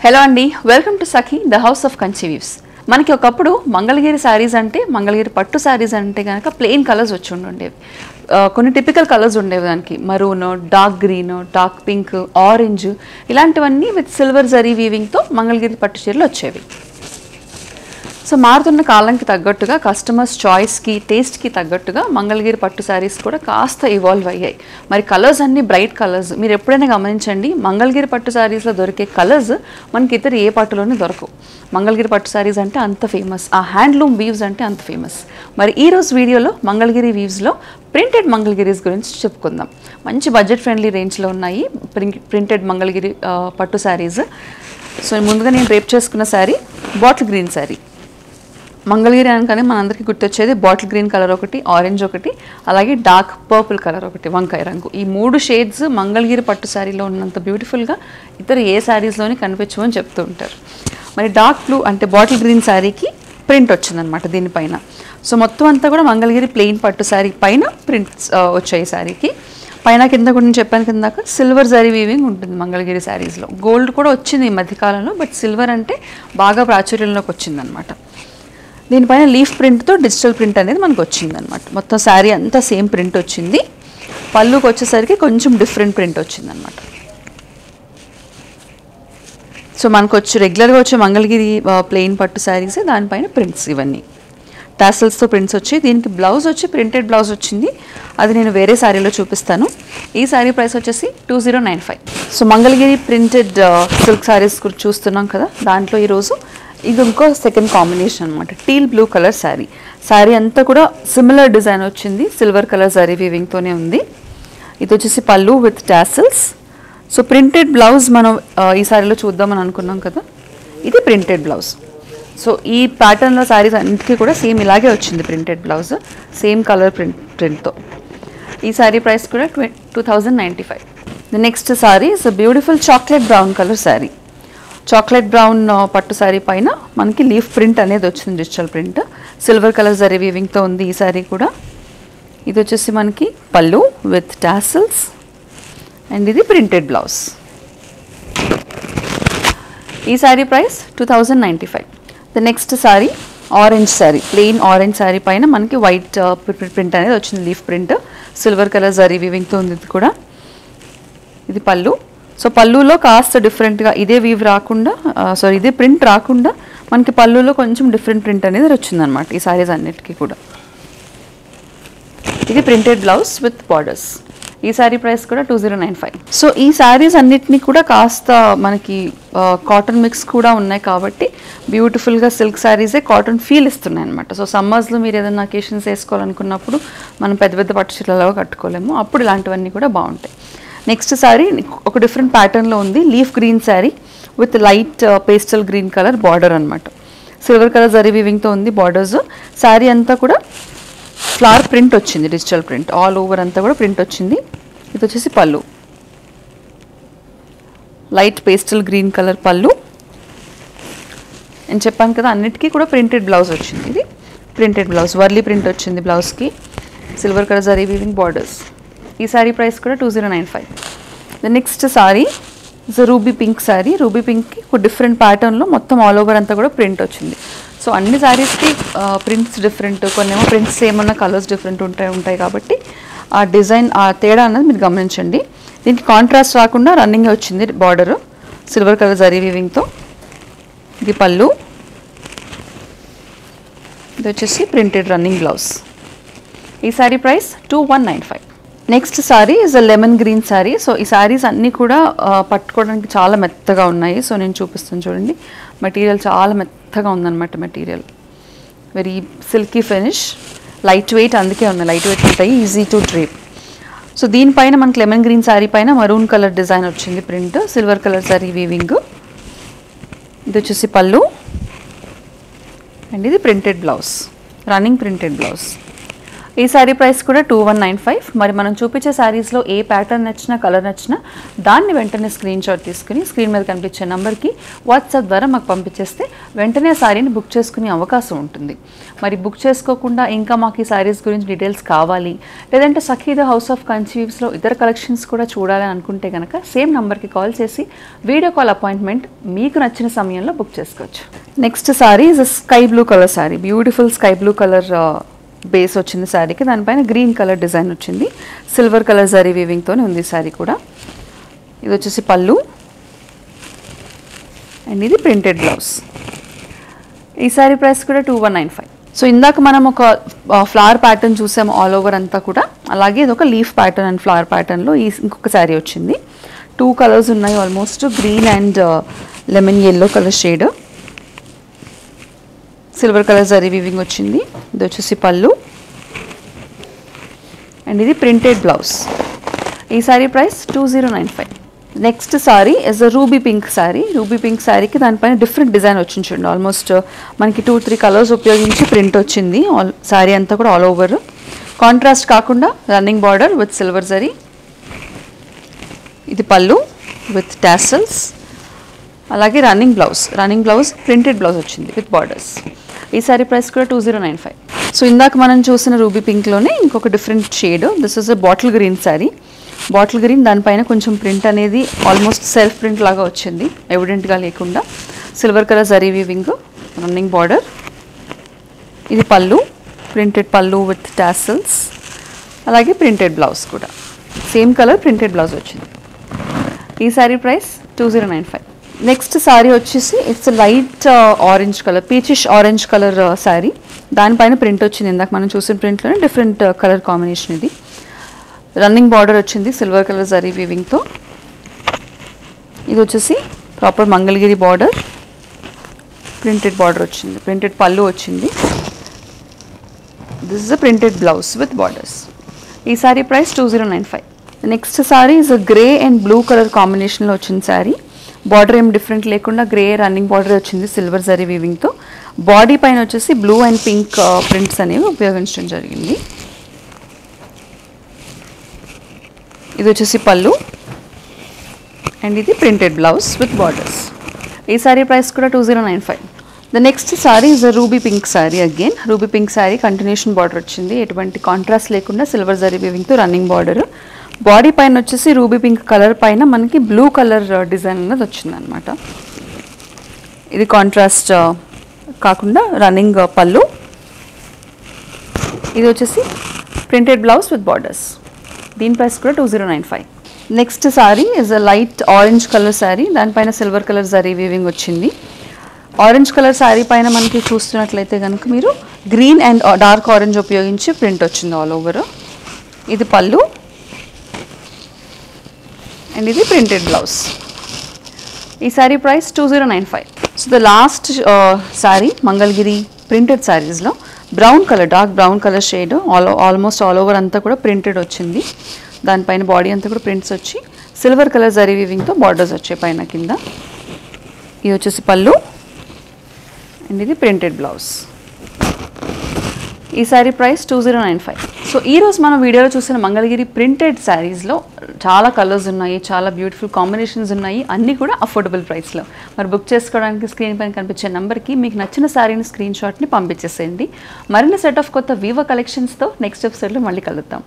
Hello అండి, welcome to Sakhi the house of Kanchi weaves. మనకి ఒకప్పుడు మంగళగిరి శారీస్ అంటే, మంగళగిరి పట్టు శారీస్ అంటే కనుక ప్లెయిన్ కలర్స్ వచ్చి ఉండేవి. కొన్ని టిపికల్ కలర్స్ ఉండేవి. దానికి maroon, dark green, dark pink, orange ఇలాంటివన్నీ విత్ సిల్వర్ జరీ వీవింగ్తో మంగళగిరి పట్టు చీరలు వచ్చేవి. సో మారుతున్న కాలంకి తగ్గట్టుగా, కస్టమర్స్ చాయిస్కి, టేస్ట్కి తగ్గట్టుగా మంగళగిరి పట్టు శారీస్ కూడా కాస్త ఇవాల్వ్ అయ్యాయి. మరి కలర్స్ అన్నీ బ్రైట్ కలర్స్. మీరు ఎప్పుడైనా గమనించండి, మంగళగిరి పట్టు శారీస్లో దొరికే కలర్స్ మనకి ఇతర ఏ పట్టులోనే దొరకవు. మంగళగిరి పట్టు శారీస్ అంటే అంత ఫేమస్, ఆ హ్యాండ్లూమ్ వీవ్స్ అంటే అంత ఫేమస్. మరి ఈరోజు వీడియోలో మంగళగిరి వీవ్స్లో ప్రింటెడ్ మంగళగిరీస్ గురించి చెప్పుకుందాం. మంచి బడ్జెట్ ఫ్రెండ్లీ రేంజ్లో ఉన్నాయి ప్రింటెడ్ మంగళగిరి పట్టు శారీస్. సో ముందుగా నేను రేప్ చేసుకున్న శారీ బాటిల్ గ్రీన్ శారీ. మంగళగిరి అనగానే మనందరికీ గుర్తొచ్చేది బాటిల్ గ్రీన్ కలర్ ఒకటి, ఆరెంజ్ ఒకటి, అలాగే డార్క్ పర్పుల్ కలర్ ఒకటి, వంకాయ రంగు. ఈ 3 షేడ్స్ మంగళగిరి పట్టు శారీలో ఉన్నంత బ్యూటిఫుల్గా ఇతర ఏ శారీస్లోని కనిపించమని చెప్తూ ఉంటారు. మరి డార్క్ బ్లూ అంటే బాటిల్ గ్రీన్ శారీకి ప్రింట్ వచ్చిందనమాట దీనిపైన. సో మొత్తం అంతా కూడా మంగళగిరి ప్లెయిన్ పట్టు శారీ పైన ప్రింట్స్ వచ్చాయి. శారీకి పైన కింద కూడా నేను చెప్పాను కిందాక సిల్వర్ జరీ వీవింగ్ ఉంటుంది మంగళగిరి శారీస్లో. గోల్డ్ కూడా వచ్చింది ఈ మధ్యకాలంలో, బట్ సిల్వర్ అంటే బాగా ప్రాచుర్యంలోకి వచ్చిందనమాట. దీనిపైన లీఫ్ ప్రింట్తో డిజిటల్ ప్రింట్ అనేది మనకు వచ్చిందనమాట. మొత్తం శారీ అంతా సేమ్ ప్రింట్ వచ్చింది. పళ్ళుకి వచ్చేసరికి కొంచెం డిఫరెంట్ ప్రింట్ వచ్చిందనమాట. సో మనకు రెగ్యులర్గా వచ్చే మంగళగిరి ప్లెయిన్ పట్టు శారీసే, దానిపైన ప్రింట్స్ ఇవన్నీ టాసల్స్తో ప్రింట్స్ వచ్చి. దీనికి బ్లౌజ్ వచ్చి ప్రింటెడ్ బ్లౌజ్ వచ్చింది. అది నేను వేరే శారీలో చూపిస్తాను. ఈ శారీ ప్రైస్ వచ్చేసి 2095. So Mangalagiri printed silk saris చూస్తున్నాం కదా, దాంట్లో ఈరోజు ఇది ఇంకో సెకండ్ కాంబినేషన్ అనమాట. Teal blue colour sari. Sari అంతా కూడా సిమిలర్ డిజైన్ వచ్చింది, సిల్వర్ కలర్ శారీ వీవింగ్తోనే ఉంది. ఇది వచ్చేసి పళ్ళు with tassels. So printed blouse మనం ఈ శారీలో చూద్దామని అనుకున్నాం కదా, ఇది ప్రింటెడ్ బ్లౌజ్. సో ఈ ప్యాటర్న్లో శారీస్ అన్నిటికీ కూడా సేమ్ ఇలాగే వచ్చింది ప్రింటెడ్ బ్లౌజ్, సేమ్ కలర్ ప్రింట్తో. ఈ శారీ ప్రైస్ కూడా 2095. The next sari is beautiful chocolate brown colour sari. Chocolate brown పట్టు శారీ పైన మనకి లీఫ్ ప్రింట్ అనేది వచ్చింది, digital print. Silver colour zari వీవింగ్తో ఉంది ఈ శారీ కూడా. ఇది వచ్చేసి మనకి పళ్ళు విత్ టాసల్స్ అండ్ ఇది ప్రింటెడ్ బ్లౌజ్. ఈ sari price 2095. The next sari orange sari, plain orange sari పైన మనకి వైట్ ప్రింట్ అనేది వచ్చింది, leaf print. Silver colour zari వీవింగ్తో ఉంది ఇది కూడా. ఇది పళ్ళు. సో పళ్ళులో కాస్త డిఫరెంట్గా ఇదే వీవ్ రాకుండా, ఇదే ప్రింట్ రాకుండా మనకి పళ్ళులో కొంచెం డిఫరెంట్ ప్రింట్ అనేది వచ్చిందనమాట ఈ శారీస్ అన్నిటికీ కూడా. ఇది ప్రింటెడ్ బ్లౌజ్ విత్ బార్డర్స్. ఈ శారీ ప్రైస్ కూడా 2095. సో ఈ శారీస్ అన్నిటినీ కూడా కాస్త మనకి కాటన్ మిక్స్ కూడా ఉన్నాయి కాబట్టి బ్యూటిఫుల్గా సిల్క్ శారీసే కాటన్ ఫీల్ ఇస్తున్నాయి అనమాట. సో సమ్మర్స్లో మీరు ఏదైనా అకేషన్స్ వేసుకోవాలనుకున్నప్పుడు మనం పెద్ద పెద్ద పట్టు చీరలలో కట్టుకోలేము, అప్పుడు ఇలాంటివన్నీ కూడా బాగుంటాయి. నెక్స్ట్ శారీ ఒక డిఫరెంట్ ప్యాటర్న్లో ఉంది, leaf green sari with light pastel green colour border అనమాట. సిల్వర్ కలర్ జరీ వీవింగ్తో ఉంది బార్డర్స్. శారీ అంతా కూడా ఫ్లవర్ ప్రింట్ వచ్చింది, డిజిటల్ ప్రింట్ ఆల్ ఓవర్ అంతా కూడా ప్రింట్ వచ్చింది. ఇది వచ్చేసి పళ్ళు, లైట్ పేస్టల్ గ్రీన్ కలర్ పళ్ళు. నేను చెప్పాను కదా అన్నిటికీ కూడా ప్రింటెడ్ బ్లౌజ్ వచ్చింది. ఇది ప్రింటెడ్ బ్లౌజ్, వర్లీ ప్రింట్ వచ్చింది బ్లౌజ్కి, silver colour zari weaving borders. ఈ శారీ ప్రైస్ కూడా 2095. The next sari is ruby pink sari. Ruby పింక్కి ఒక డిఫరెంట్ ప్యాటర్న్లో మొత్తం ఆల్ ఓవర్ అంతా కూడా ప్రింట్ వచ్చింది. సో అన్ని శారీస్కి ప్రింట్స్ డిఫరెంట్, కొన్ని ఏమో ప్రింట్స్ సేమ్ ఉన్న కలర్స్ డిఫరెంట్ ఉంటాయి కాబట్టి ఆ డిజైన్, ఆ తేడా అన్నది మీరు గమనించండి. దీనికి కాంట్రాస్ట్ రాకుండా రన్నింగ్ వచ్చింది బార్డర్ సిల్వర్ కలర్ జరీ వీవింగ్తో. ఇది పళ్ళు, ఇది వచ్చేసి ప్రింటెడ్ రన్నింగ్ బ్లౌజ్. ఈ sari price 2195. Next sari is a lemon green sari. So ఈ శారీస్ అన్నీ కూడా పట్టుకోవడానికి చాలా మెత్తగా ఉన్నాయి. సో నేను చూపిస్తాను చూడండి, మెటీరియల్ చాలా మెత్తగా ఉందన్నమాట. Material very silky finish, light weight, అందుకే ఉన్నాయి లైట్ వెయిట్ ఉంటాయి, ఈజీ టు డ్రేప్. సో దీనిపైన మనకి లెమన్ గ్రీన్ శారీ పైన మరూన్ కలర్ డిజైన్ వచ్చింది print, silver colour sari weaving. ఇది వచ్చేసి పళ్ళు అండ్ ఇది printed blouse, running printed blouse. ఈ శారీ ప్రైస్ కూడా 2195. మరి మనం చూపించే శారీస్లో ఏ ప్యాటర్న్ నచ్చినా కలర్ నచ్చినా దాన్ని వెంటనే స్క్రీన్ షాట్ తీసుకుని స్క్రీన్ మీద కనిపించే నెంబర్కి వాట్సాప్ ద్వారా మాకు పంపించేస్తే వెంటనే ఆ శారీని బుక్ చేసుకునే అవకాశం ఉంటుంది. మరి బుక్ చేసుకోకుండా ఇంకా మాకు ఈ శారీస్ గురించి డీటెయిల్స్ కావాలి, లేదంటే సఖీ ద హౌస్ ఆఫ్ కన్సీవ్స్లో ఇతర కలెక్షన్స్ కూడా చూడాలని అనుకుంటే కనుక సేమ్ నెంబర్కి కాల్ చేసి వీడియో కాల్ అపాయింట్మెంట్ మీకు నచ్చిన సమయంలో బుక్ చేసుకోవచ్చు. Next sari is sky blue colour sari. Beautiful sky blue colour base వచ్చింది శారీకి, దానిపైన గ్రీన్ కలర్ డిజైన్ వచ్చింది. సిల్వర్ కలర్ జరీ వీవింగ్తోనే ఉంది శారీ కూడా. ఇది వచ్చేసి పళ్ళు అండ్ ఇది ప్రింటెడ్ బ్లౌజ్. ఈ శారీ ప్రైస్ కూడా 2195. సో ఇందాక మనం ఒక ఫ్లవర్ ప్యాటర్న్ చూసాము ఆల్ ఓవర్ అంతా కూడా, అలాగే ఇది ఒక లీఫ్ ప్యాటర్న్ అండ్ ఫ్లవర్ ప్యాటర్న్లో ఈ ఇంకొక శారీ వచ్చింది. 2 కలర్స్ ఉన్నాయి almost, green and lemon yellow colour shade. Silver colour zari weaving వచ్చింది. ఇది వచ్చేసి పళ్ళు అండ్ ఇది ప్రింటెడ్ బ్లౌజ్. ఈ sari price 2095. Next sari is a ruby pink sari. Ruby pink శారీకి దానిపైన డిఫరెంట్ డిజైన్ వచ్చింది చూడండి. ఆల్మోస్ట్ మనకి 2-3 కలర్స్ ఉపయోగించి ప్రింట్ వచ్చింది. శారీ అంతా కూడా ఆల్ ఓవర్ కాంట్రాస్ట్ కాకుండా running border with silver zari. ఇది పళ్ళు విత్ టాసల్స్, అలాగే రన్నింగ్ బ్లౌజ్ ప్రింటెడ్ బ్లౌజ్ వచ్చింది విత్ బార్డర్స్. ఈ శారీ ప్రైస్ కూడా 2095. సో ఇందాక మనం చూసిన రూబీ పింక్లోనే ఇంకొక different shade. This is a bottle green sari. Bottle green దానిపైన కొంచెం ప్రింట్ అనేది ఆల్మోస్ట్ సెల్ఫ్ ప్రింట్ లాగా వచ్చింది, ఎవిడెంట్గా లేకుండా. Silver colour zari weaving, running border. ఇది పళ్ళు, ప్రింటెడ్ పళ్ళు విత్ టాసల్స్, అలాగే ప్రింటెడ్ బ్లౌజ్ కూడా సేమ్ కలర్ ప్రింటెడ్ బ్లౌజ్ వచ్చింది. ఈ శారీ ప్రైస్ 2095. నెక్స్ట్ శారీ వచ్చేసి it's light orange colour, peachish orange colour sari. దానిపైన ప్రింట్ వచ్చింది. ఇందాక మనం చూసిన ప్రింట్లోనే డిఫరెంట్ కలర్ కాంబినేషన్ ఇది. రన్నింగ్ బార్డర్ వచ్చింది సిల్వర్ కలర్ జరీ వీవింగ్తో. ఇది వచ్చేసి proper Mangalagiri border, printed border వచ్చింది, ప్రింటెడ్ పళ్ళు వచ్చింది. This is a printed blouse with borders. ఈ sari price 2095. Next sari is a grey and blue colour కాంబినేషన్లో వచ్చింది శారీ. బార్డర్ ఏం డిఫరెంట్ లేకుండా గ్రే రన్నింగ్ బార్డర్ వచ్చింది సిల్వర్ జరీ వీవింగ్తో. బాడీ పైన వచ్చేసి బ్లూ అండ్ పింక్ ప్రింట్స్ అనేవి ఉపయోగించడం జరిగింది. ఇది వచ్చేసి పళ్ళు అండ్ ఇది ప్రింటెడ్ బ్లౌజ్ విత్ బార్డర్స్. ఈ శారీ ప్రైస్ కూడా 2095. The next sari is a ruby pink sari. Again ruby pink sari continuation border వచ్చింది, ఎటువంటి కాంట్రాస్ట్ లేకుండా సిల్వర్ జరీ వీవింగ్తో రన్నింగ్ బార్డర్. బాడీ పైన వచ్చేసి రూబీ పింక్ కలర్ పైన మనకి బ్లూ కలర్ డిజైన్ అనేది వచ్చిందనమాట. ఇది కాంట్రాస్ట్ కాకుండా రన్నింగ్ పళ్ళు. ఇది వచ్చేసి ప్రింటెడ్ బ్లౌజ్ విత్ బార్డర్స్. దీని ప్రైస్ కూడా 2095. Next sari is a light orange colour sari. దానిపైన సిల్వర్ కలర్ జరీ వీవింగ్ వచ్చింది. ఆరెంజ్ కలర్ శారీ పైన మనకి చూస్తున్నట్లయితే కనుక మీరు గ్రీన్ అండ్ డార్క్ ఆరెంజ్ ఉపయోగించి ప్రింట్ వచ్చింది ఆల్ ఓవర్. ఇది పళ్ళు అండ్ ఇది ప్రింటెడ్ బ్లౌజ్. ఈ sari price 2095. So the last sari Mangalagiri printed శారీస్లో brown colour, dark brown colour shade almost all over అంతా కూడా ప్రింటెడ్ వచ్చింది. దానిపైన బాడీ అంతా కూడా ప్రింట్స్ వచ్చి సిల్వర్ కలర్ జరీ వీవింగ్తో బార్డర్స్ వచ్చాయి పైన కింద. ఇది వచ్చేసి పళ్ళు అండ్ ఇది ప్రింటెడ్ బ్లౌజ్. ఈ శారీ ప్రైస్ 2095. సో ఈరోజు మనం వీడియోలో చూసిన మంగళగిరి ప్రింటెడ్ శారీస్లో చాలా కలర్స్ ఉన్నాయి, చాలా బ్యూటిఫుల్ కాంబినేషన్స్ ఉన్నాయి, అన్నీ కూడా అఫోర్డబుల్ ప్రైస్లో. మరి బుక్ చేసుకోవడానికి స్క్రీన్ పైన కనిపించే నెంబర్కి మీకు నచ్చిన శారీని స్క్రీన్ షాట్ని పంపించేసేయండి. మరిన్ని సెట్ ఆఫ్ కొత్త వివో కలెక్షన్స్తో నెక్స్ట్ ఎపిసోడ్లో మళ్ళీ కలుద్దాం.